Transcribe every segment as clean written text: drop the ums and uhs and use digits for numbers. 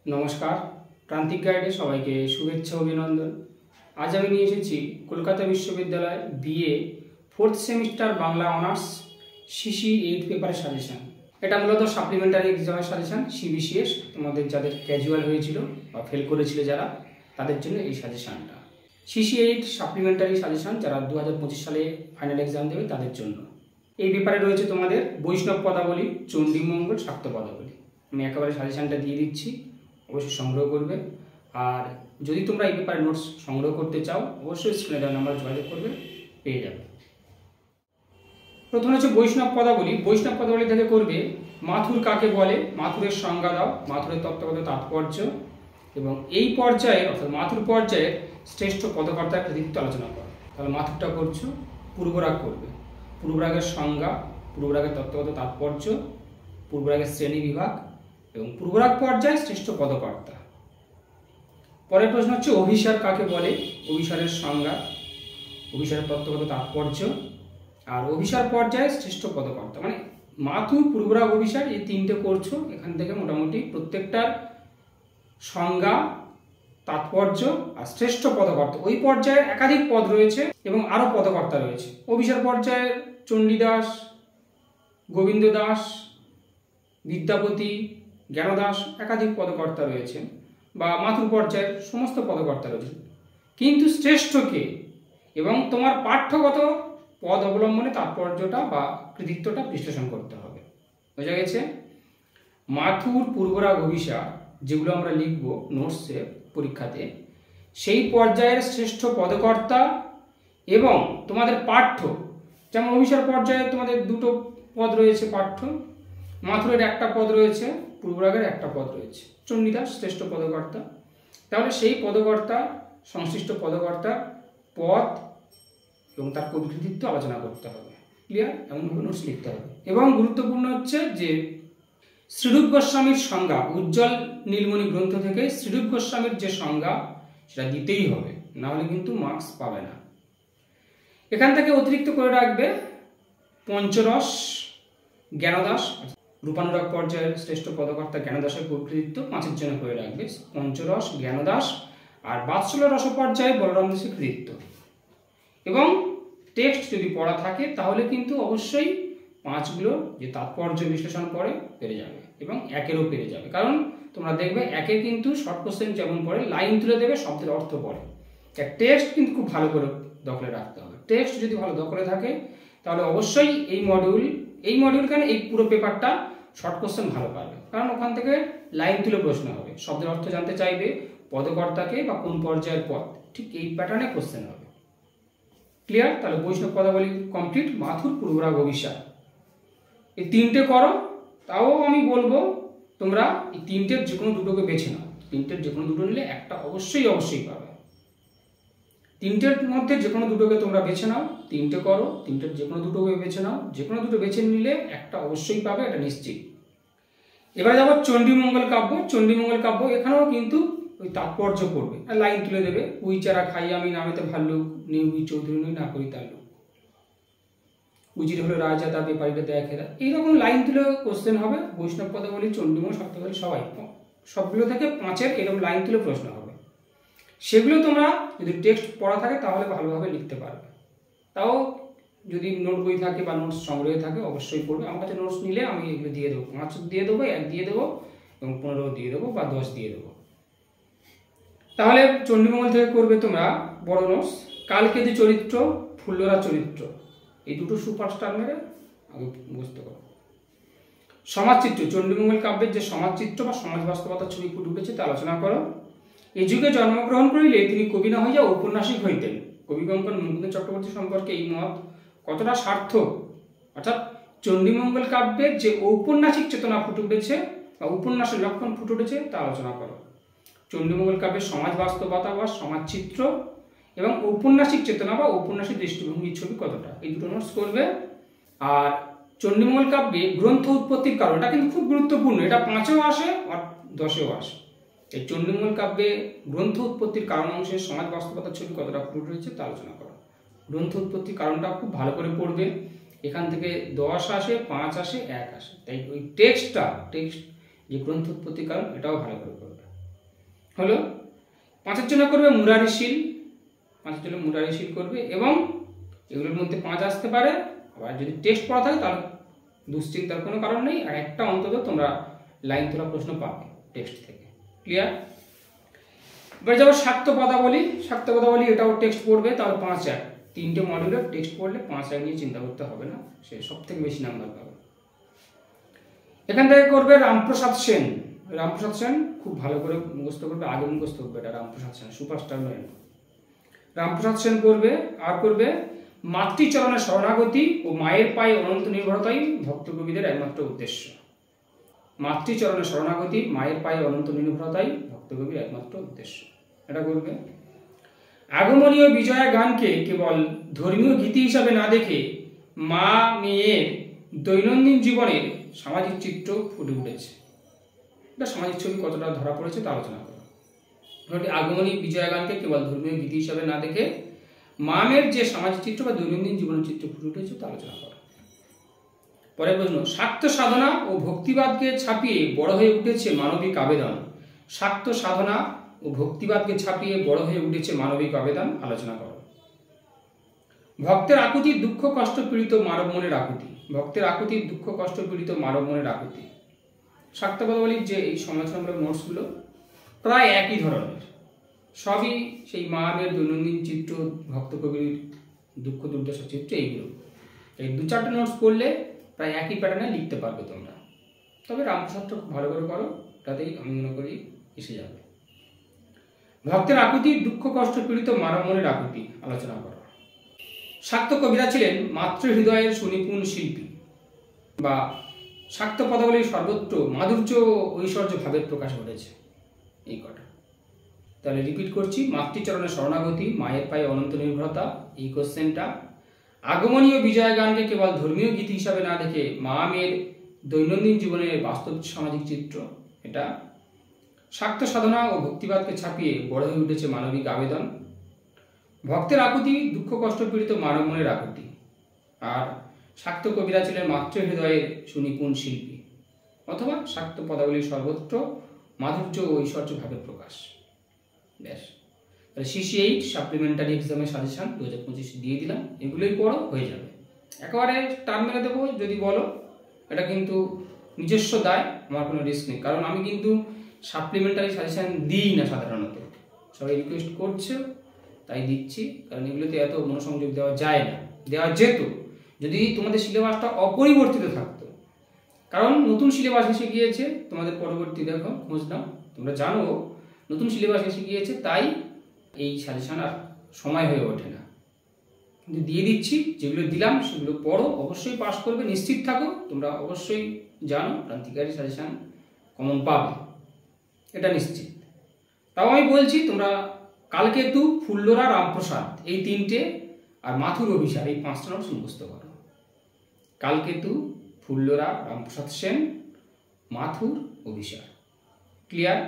নমস্কার, প্রান্তিক গাইডে সবাইকে শুভেচ্ছা অভিনন্দন। আজ আমি নিয়ে এসেছি কলকাতা বিশ্ববিদ্যালয় BA 4th semester Bangla honours CC 8 পেপারের সাজেশন। এটা মূলত সাপ্লিমেন্টারি এক্সামের সাজেশন, সিবিসিএস তোমাদের যাদের ক্যাজুয়াল হয়েছিল বা ফেল করেছিল যারা, তাদের জন্য এই সাজেশনটা। সিসি 8 সাপ্লিমেন্টারি সাজেশন যারা 2025 সালে ফাইনাল এক্সাম দেবে তাদের জন্য। এই পেপারে রয়েছে তোমাদের বৈষ্ণব পদাবলী, চণ্ডীমঙ্গল, শাক্ত পদাবলী। আমি একেবারে সাজেশনটা দিয়ে দিচ্ছি, অবশ্যই সংগ্রহ করবে। আর যদি তোমরা এই পেপারে নোটস সংগ্রহ করতে চাও অবশ্যই স্ক্রিনে দেওয়া নাম্বার যোগাযোগ করবে, পেয়ে যাবে। প্রথমে হচ্ছে বৈষ্ণব পদাবলী। বৈষ্ণব পদাবলী থেকে করবে মাথুর কাকে বলে, মাথুরের সংজ্ঞা দাও, মাথুরের তত্ত্বগত তাৎপর্য এবং এই পর্যায়ে অর্থাৎ মাথুর পর্যায়ের শ্রেষ্ঠ পদকর্তার কৃতিত্ব আলোচনা করো। তাহলে মাথুরটা করছো, পূর্বরাগ করবে, পূর্বরাগের সংজ্ঞা, পূর্বরাগের তত্ত্বগত তাৎপর্য, পূর্বরাগের শ্রেণী বিভাগ এবং পূর্বরাগ পর্যায়ে শ্রেষ্ঠ পদকর্তা। পরের প্রশ্ন হচ্ছে অভিসার কাকে বলে, অভিসারের সংজ্ঞা, অভিসারের তত্ত্বগত তাৎপর্য আর অভিসার পর্যায়ে শ্রেষ্ঠ পদকর্তা। মানে মাথুর, পূর্বরাগ, অভিসার এই তিনটে করছো। এখান থেকে মোটামুটি প্রত্যেকটার সংজ্ঞা, তাৎপর্য আর শ্রেষ্ঠ পদকর্তা। ওই পর্যায়ে একাধিক পদ রয়েছে এবং আরও পদকর্তা রয়েছে। অভিসার পর্যায়ে চণ্ডীদাস, গোবিন্দ দাস, বিদ্যাপতি, জ্ঞানদাস একাধিক পদকর্তা রয়েছে, বা মাথুর পর্যায়ের সমস্ত পদকর্তা রয়েছে। কিন্তু শ্রেষ্ঠকে এবং তোমার পাঠ্যগত পদ অবলম্বনে তাৎপর্যটা বা কৃতিত্বটা বিশ্লেষণ করতে হবে। বোঝা গেছে? মাথুর, পূর্বরাগ, অভিসার যেগুলো আমরা লিখব নোটসে পরীক্ষাতে, সেই পর্যায়ের শ্রেষ্ঠ পদকর্তা এবং তোমাদের পাঠ্য, যেমন অভিসার পর্যায়ে তোমাদের দুটো পদ রয়েছে পাঠ্য, মাথুরের একটা পদ রয়েছে, পূর্বরাগের একটা পদ রয়েছে, চণ্ডীদাস শ্রেষ্ঠ পদকর্তা। তাহলে সেই পদকর্তা, সংশ্লিষ্ট পদকর্তার পদ এবং তার কৃতিত্ব আলোচনা করতে হবে। ক্লিয়ার? এমনভাবে নোটস লিখতে হবে। এবং গুরুত্বপূর্ণ হচ্ছে যে শ্রীরূপ গোস্বামীর সংজ্ঞা, উজ্জ্বল নীলমণি গ্রন্থ থেকে শ্রীরূপ গোস্বামীর যে সংজ্ঞা সেটা দিতেই হবে, না হলে কিন্তু মার্কস পাবে না। এখান থেকে অতিরিক্ত করে রাখবে পঞ্চরস, জ্ঞানদাস, রূপানুরাগ পর্যায়ের শ্রেষ্ঠ পদকর্তা জ্ঞানদাসের কৃতিত্ব 5-এর জন্য করে রাখবে, পঞ্চরস, জ্ঞানদাস আর বাৎসল্য রস পর্যায়ে বলরাম দাসের কৃতিত্ব। এবং টেক্সট যদি পড়া থাকে তাহলে কিন্তু অবশ্যই 5গুলো যে তাৎপর্য বিশ্লেষণ করে পেরে যাবে এবং 1-এরও পেরে যাবে। কারণ তোমরা দেখবে 1-এ কিন্তু শর্ট কোশ্চেন যেমন পড়ে লাইন তুলে দেবে, শব্দের অর্থ পড়ে। টেক্সট কিন্তু খুব ভালো করে দখলে রাখতে হবে। টেক্সট যদি ভালো দখলে থাকে তাহলে অবশ্যই এই মডিউল কেন এই পুরো পেপারটা শর্ট কোশ্চেন ভালো পারবে। কারণ ওখান থেকে লাইন তুলে প্রশ্ন হবে, শব্দের অর্থ জানতে চাইবে, পদকর্তাকে বা কোন পর্যায়ের পদ, ঠিক এই প্যাটার্নে কোশ্চেন হবে। ক্লিয়ার? তাহলে বৈষ্ণব পদাবলী কমপ্লিট। মাথুর, পূর্বরাগ, অভিসার এই 3টে করো। তাও আমি বলবো তোমরা এই 3টের যে কোনো দুটোকে বেছে নাও। 3টের যে কোনো দুটো নিলে একটা অবশ্যই পাবে। 3টের মধ্যে যে কোনো দুটোকে তোমরা বেছে নাও, 3টে করো, 3টের যে কোনো দুটোকে বেছে নাও, যে কোনো দুটো বেছে নিলে একটা অবশ্যই পাবে, এটা নিশ্চিত। এবার যাবো চণ্ডীমঙ্গল কাব্য। চণ্ডীমঙ্গল কাব্য এখানেও কিন্তু ওই তাৎপর্য পড়বে, লাইন তুলে দেবে। উই চারা খাই আমি নামেতে ভাল্লুক, নিউই চৌধুরী না করি তাল্লুক, উজির হলো রাজা তা বেপারিটা দেখেরা, এইরকম লাইন তুলে কোশ্চেন হবে। বৈষ্ণব পদাবলী, চণ্ডীমঙ্গল, শাক্তপদাবলী সবগুলো থেকে 5-এর এরকম লাইন তুলে প্রশ্ন হবে। সেগুলো তোমরা যদি টেক্সট পড়া থাকে তাহলে ভালোভাবে লিখতে পারবে। তাও যদি নোট বই থাকে বা নোটস সংগ্রহে থাকে অবশ্যই পড়বে। আমার কাছে নোটস নিলে আমি এগুলো দিয়ে দেবো, 5 দিয়ে দেবো, 1 দিয়ে দেবো এবং 15 দিয়ে দেবো বা 10 দিয়ে দেবো। তাহলে চণ্ডীমঙ্গল থেকে করবে তোমরা বড় নোটস। কালকেতু চরিত্র, ফুল্লরা চরিত্র, এই দুটো সুপারস্টার মেরে আগে বুঝতে পারো। সমাজচিত্র, চণ্ডীমঙ্গল কাব্যের যে সমাজচিত্র বা সমাজ বাস্তবতার ছবি ফুটে উঠেছে তা আলোচনা করো। এই যুগে জন্মগ্রহণ করিলে তিনি কবি না হইয়া ঔপন্যাসিক হইতেন। কবিকঙ্কন মুকুন্দ চক্রবর্তী সম্পর্কে এই মত কতটা সার্থক? অর্থাৎ চণ্ডীমঙ্গল কাব্যের যে ঔপন্যাসিক চেতনা ফুটে উঠেছে বা উপন্যাসের লক্ষণ ফুটে উঠেছে তা আলোচনা করো। চণ্ডীমঙ্গল কাব্যের সমাজ বাস্তবতা বা সমাজচিত্র এবং ঔপন্যাসিক চেতনা বা ঔপন্যাসিক দৃষ্টিভঙ্গির ছবি কতটা, এই দুটো নোটস করবে। আর চণ্ডীমঙ্গল কাব্যে গ্রন্থ উৎপত্তির কারণ, এটা কিন্তু খুব গুরুত্বপূর্ণ। এটা 5-এও আসে আর 10-এও আসে। এই চণ্ডীমঙ্গল কাব্যে গ্রন্থ উৎপত্তির কারণ অংশে সমাজ বাস্তবতার ছবি কতটা ফুটে রয়েছে তা আলোচনা করো। গ্রন্থ উৎপত্তির কারণটা খুব ভালো করে পড়বে। এখান থেকে 10 আসে, 5 আসে, 1 আসে। তাই ওই টেক্সট যে গ্রন্থ উৎপত্তির কারণ এটাও ভালো করে পড়বে। হলো। 5-এর জন্য করবে মুরারিশীল, 5-এর জন্য মুরারিশীল করবে, এবং এগুলোর মধ্যে 5 আসতে পারে। আবার যদি টেক্সট পড়া থাকে তাহলে দুশ্চিন্তার কোনো কারণ নেই, আর একটা অন্তত তোমরা লাইন তোলা প্রশ্ন পাবে টেক্সট থেকে। ক্লিয়ার? এবার যাবো শাক্ত পদাবলী। শাক্ত পদাবলী এটাও টেক্সট পড়বে, তাহলে 5-1, 3টে মডিউলের টেক্সট পড়লে 5-1 নিয়ে চিন্তা করতে হবে না, সে সব থেকে বেশি নাম্বার পাবে। এখান থেকে করবে রামপ্রসাদ সেন। রামপ্রসাদ সেন খুব ভালো করে মুখস্থ করবে, আগে মুখস্থ করবে এটা। রামপ্রসাদ সেন সুপারস্টার নয়, রামপ্রসাদ সেন করবে। আর করবে মাতৃচরণে শরণাগতি ও মায়ের পায়ে অনন্ত নির্ভরতাই ভক্ত কবিদের একমাত্র উদ্দেশ্য। মাতৃচরণে শরণাগতি, মায়ের পায়ে অনন্ত নির্ভরতাই ভক্ত কবির একমাত্র উদ্দেশ্য, এটা করবে। আগমনীয় বিজয়া গানকে কেবল ধর্মীয় গীতি হিসাবে না দেখে মা মেয়ের দৈনন্দিন জীবনের সামাজিক চিত্র ফুটে উঠেছে। এটা সামাজিক ছবি কতটা ধরা পড়েছে তা আলোচনা করো। আগমনী বিজয়া গানকে কেবল ধর্মীয় গীতি হিসাবে না দেখে মা মেয়ের যে সামাজিক চিত্র বা দৈনন্দিন জীবনের চিত্র ফুটে উঠেছে তা আলোচনা করো। পরের প্রশ্ন, শাক্ত সাধনা ও ভক্তিবাদকে ছাপিয়ে বড় হয়ে উঠেছে মানবিক আবেদন। শাক্ত সাধনা ও ভক্তিবাদকে ছাপিয়ে বড় হয়ে উঠেছে মানবিক আবেদন, আলোচনা করো। ভক্তের আকুতি দুঃখ কষ্ট পীড়িত মানব মনের আকুতি। ভক্তের আকুতি দুঃখ কষ্ট পীড়িত মানব মনের আকুতি। শাক্ত পদাবলীর যে এই সমালোচনামূলক নোটসগুলো প্রায় একই ধরনের, সবই সেই মা মেয়ের দৈনন্দিন চিত্র, ভক্ত কবির দুঃখ দুর্দশা চিত্র, এইগুলো। এই 2-4টে নোটস পড়লে প্রায় একই প্যাটার্নে লিখতে পারবে তোমরা। তবে রামপ্রসাদটা খুব ভালো করে করো, তাতেই আমি মনে করি এসে যাবে। ভক্তের আকুতি দুঃখ কষ্ট পীড়িত মানব মনের আকুতি, আলোচনা করো। শাক্ত কবিরা ছিলেন মাতৃহৃদয়ের সুনিপুণ শিল্পী, বা শাক্ত পদাবলীর সর্বত্র মাধুর্য ঐশ্বর্য ভাবের প্রকাশ ঘটেছে। এই কটা তাহলে রিপিট করছি, মাতৃচরণে শরণাগতি, মায়ের পায়ে অনন্ত নির্ভরতা, এই কোশ্চেনটা। আগমনীয় বিজয় গানকে কেবল ধর্মীয় গীতি হিসাবে না দেখে মা মেয়ের দৈনন্দিন জীবনের বাস্তব সামাজিক চিত্র, এটা। শাক্ত সাধনা ও ভক্তিবাদকে ছাপিয়ে বড় হয়ে উঠেছে মানবিক আবেদন। ভক্তের আকুতি দুঃখ কষ্ট পীড়িত মানব মনের আকুতি। আর শাক্ত কবিরা ছিলেন মাতৃহৃদয়ের সুনিপুণ শিল্পী, অথবা শাক্ত পদাবলীর সর্বত্র মাধুর্য ও ঐশ্বর্য ভাবের প্রকাশ। ব্যাস, তাহলে CC8 সাপ্লিমেন্টারি এক্সামের সাজেশন 2025 দিয়ে দিলাম, এগুলোই পড়ো, হয়ে যাবে। একেবারে টার্ম মেরে দেবো যদি বলো, এটা কিন্তু নিজস্ব দায়, আমার কোনো রিস্ক নেই। কারণ আমি কিন্তু সাপ্লিমেন্টারি সাজেশন দিই না সাধারণত, সবাই রিকোয়েস্ট করছে তাই দিচ্ছি, কারণ এগুলোতে এত মনোসংযোগ দেওয়া যায় না। দেওয়া যেত যদি তোমাদের সিলেবাসটা অপরিবর্তিত থাকতো, কারণ নতুন সিলেবাস এসে গিয়েছে। তোমাদের পরবর্তী দেখো খোঁজ নাও, তোমরা জানো নতুন সিলেবাস এসে গিয়েছে, তাই এই সাজেশন আর সময় হয়ে ওঠে না। কিন্তু দিয়ে দিচ্ছি, যেগুলো দিলাম সেগুলো পড়ো, অবশ্যই পাস করবে, নিশ্চিত থাকো। তোমরা অবশ্যই জানো ক্রান্তিকারী সাজেশন কমন পাবে, এটা নিশ্চিত। তাও আমি বলছি তোমরা কালকেতু, ফুল্লরা, রামপ্রসাদ এই 3টে, আর মাথুর অভিসার এই 5টা নোটস মুখস্থ করো। কালকেতু, ফুল্লরা, রামপ্রসাদ সেন, মাথুর, অভিসার। ক্লিয়ার?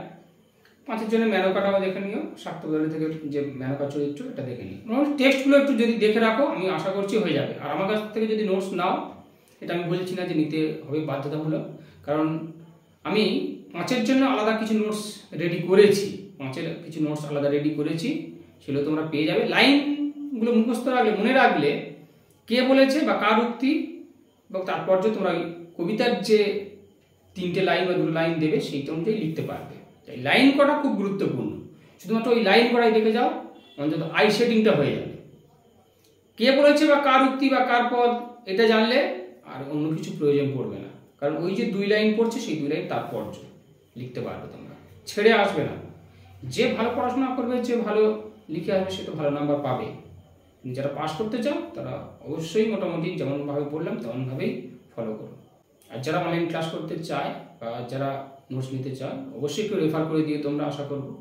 5-এর জন্য মেনকাটাও দেখে নিও, শাক্ত পদাবলী থেকে যে মেনকা চরিত্র এটা দেখে নিও। টেক্সটগুলো একটু যদি দেখে রাখো, আমি আশা করছি হয়ে যাবে। আর আমার কাছ থেকে যদি নোটস নাও, এটা আমি বলছি না যে নিতে হবে বাধ্যতামূলক, কারণ আমি 5-এর জন্য আলাদা কিছু নোটস রেডি করেছি, 5-এর কিছু নোটস আলাদা রেডি করেছি, সেগুলো তোমরা পেয়ে যাবে। লাইনগুলো মুখস্থ রাখলে, মনে রাখলে কে বলেছে বা কার উক্তি এবং তাৎপর্য, তোমরা কবিতার যে 3টে লাইন বা 2 লাইন দেবে সেইটা অনুযায়ী লিখতে পারবে। তাই লাইন করা খুব গুরুত্বপূর্ণ, শুধুমাত্র ওই লাইন করাই দেখে যাও, অন্তত আই শেডিংটা হয়ে যাবে। কে বলেছে বা কার উক্তি বা কার পদ, এটা জানলে আর অন্য কিছু প্রয়োজন পড়বে না, কারণ ওই যে 2 লাইন পড়ছে সেই 2 লাইন তাৎপর্য লিখতে পারবে তোমরা, ছেড়ে আসবে না। যে ভালো পড়াশোনা করবে, যে ভালো লিখে আসবে, সে তো ভালো নাম্বার পাবে। যারা পাস করতে চাও তারা অবশ্যই মোটামুটি যেমনভাবে বললাম তেমনভাবেই ফলো করো। আর যারা অনলাইন ক্লাস করতে চায় বা যারা নোটস নিতে চায়, অবশ্যই একটু রেফার করে দিয়ে তোমরা, আশা করবো